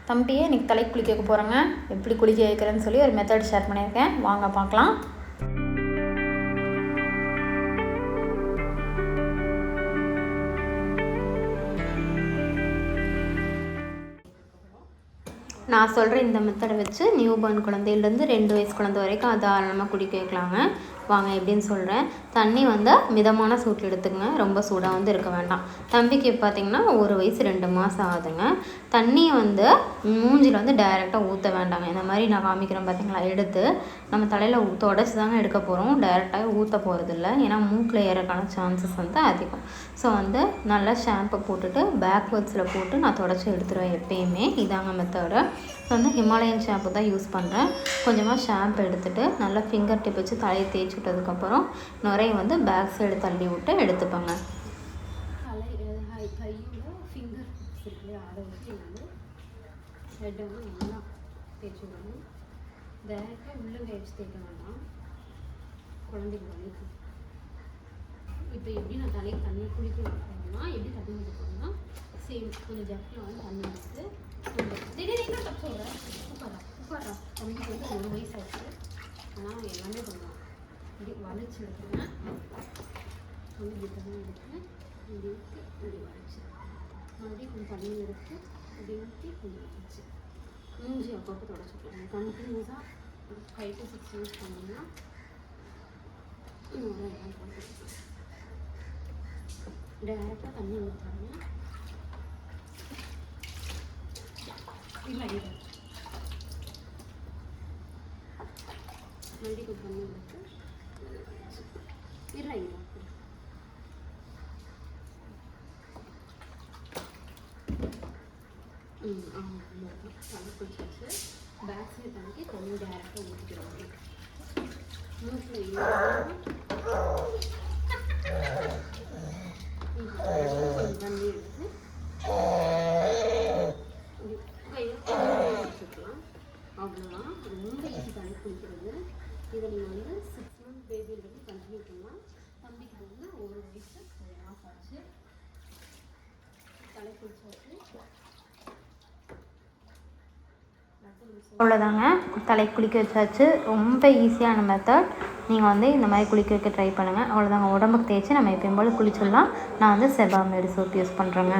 தம்பியை இன்றைக்கி தலைக்கு குளிக்க வைக்க போகிறேங்க. எப்படி குளிக்க வைக்கிறேன்னு சொல்லி ஒரு மெத்தட் ஷேர் பண்ணியிருக்கேன், வாங்க பார்க்கலாம். நான் சொல்கிற இந்த மெத்தடை வச்சு நியூ பார்ன் குழந்தையிலேருந்து 2 வயசு குழந்தை வரைக்கும் தாராளமாக குடிக்க வைக்கலாங்க. வாங்க எப்படின்னு சொல்கிறேன். தண்ணி வந்து மிதமான சூட்டில் எடுத்துக்கங்க, ரொம்ப சூடாக வந்து இருக்க வேண்டாம். தம்பிக்கு பார்த்திங்கன்னா 1 வயசு 2 மாதம் ஆகுதுங்க. தண்ணியை வந்து மூஞ்சில் வந்து டைரெக்டாக ஊற்ற வேண்டாங்க. இந்த மாதிரி நான் காமிக்கிறேன் பார்த்திங்களா, எடுத்து நம்ம தலையில் தொடச்சி தாங்க எடுக்க போகிறோம், டைரெக்டாக ஊற்ற போகிறதில்ல. ஏன்னா மூக்கில் ஏறக்கான சான்சஸ் வந்து அதிகம். ஸோ வந்து நல்லா ஷாம்பு போட்டுட்டு பேக்வேர்ட்ஸில் போட்டு நான் தொடச்சி எடுத்துருவேன் எப்பயுமே. இதாங்க மெத்தடு. வந்து ஹிமாலயன் ஷாம்பு தான் யூஸ் பண்ணுறேன். கொஞ்சமாக ஷாம்பு எடுத்துகிட்டு நல்லா ஃபிங்கர் டிப் வச்சு தலையை தேய்ச்சி விட்டதுக்கப்புறம் நுரையை வந்து பேக் சைடு தள்ளி விட்டு எடுத்துப்பாங்க. கையோட ஃபிங்கர் டிப்ஸ் இருக்குல்லையா, அதை வச்சு வந்து ஹெட்டை வந்து நல்லா தேய்ச்சி விடணும். டைரெக்டாக உள்ளங்கை வச்சு தேய்க்க வேண்டாம், குழந்தைக்கு வலிக்கும். இப்போ எப்படி நான் தலைக்கு தண்ணி குளிக்க வைக்கணும்னா எப்படி தண்ணி ஊற்ற போகிறோம்னா, சேம் கொஞ்சம் ஜக்கில் வந்து தண்ணி எடுத்து திடீர்னு தப்பு சொல்கிறேன். உட்காரா தம்பிக்கு வந்து 1 வயசு ஆச்சு. ஆனால் எல்லாமே பண்ணுவான். இப்படி வளைச்சி எடுத்துருவேன், வந்து இப்படி தண்ணி எடுத்து இப்படி ஊற்றி இப்படி வளைச்சி மறுபடியும் கொஞ்சம் தண்ணி எடுத்து இப்படி ஊற்றி கொஞ்சம் வளைச்சி மூஞ்சி அப்பப்போ தொடச்சிக்கலாம். கண்டினியூஸாக 5 to 6 யூஸ் பண்ணோம்னா டைரெக்டாக தண்ணி ஊற்றாங்க. இல்லை மறுபடியும் தண்ணி ஊற்றி இல்லை தண்ணி குடிச்சாச்சு. பேக் சைடு தண்ணிக்கு தண்ணி டைரெக்டாக ஊற்றிக்கிறோம். மூக்கில் தண்ணி எடுத்து வச்சுக்கலாம். அவ்வளோதான், ரொம்ப ஈஸி தண்ணி குடிக்கிறது. இதை நீங்கள் வந்து 6 month பேபியிலேருந்து கண்டினியூ பண்ணலாம். தம்பிக்கு வந்து 1 வயசு 1 மாதம் ஆச்சு. தலை குளிச்சாச்சு. அவ்வளோதாங்க, தலை குளிக்க வச்சாச்சு. ரொம்ப ஈஸியான மெத்தட். நீங்கள் வந்து இந்த மாதிரி குளிக்க வைக்க ட்ரை பண்ணுங்கள். அவ்வளோதாங்க, உடம்புக்கு தேய்ச்சி நம்ம எப்பயும் போல் குளிச்சிடலாம். நான் வந்து செபாமேடு சோப் யூஸ் பண்ணுறேங்க.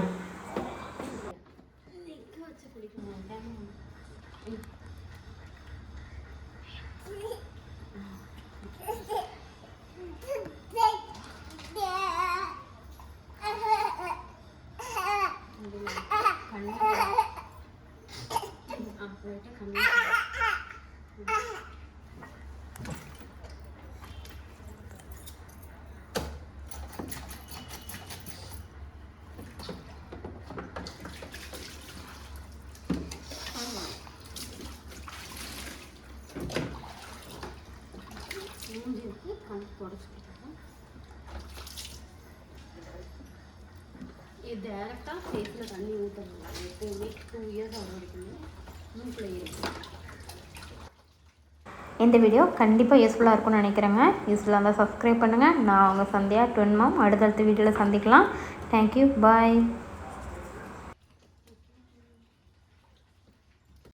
மூஞ்சிக்கு கணக்கு தொடச்சி கொடுத்துருக்கோம். இது டைரெக்டாக ஃபேஸில் தண்ணி ஊற்றணும். எப்போவுமே 2 இயர்ஸ் ஆக வரைக்கும் மூக்கில் இருக்கும். இந்த வீடியோ கண்டிப்பாக யூஸ்ஃபுல்லாக இருக்கும்னு நினைக்கிறேங்க. யூஸ்ஃபுல்லாக இருந்தால் சப்ஸ்கிரைப் பண்ணுங்கள். நான் உங்கள் சந்தியா ட்வின் மாம். அடுத்தடுத்த வீடியோவில் சந்திக்கலாம். தேங்க்யூ, பாய்.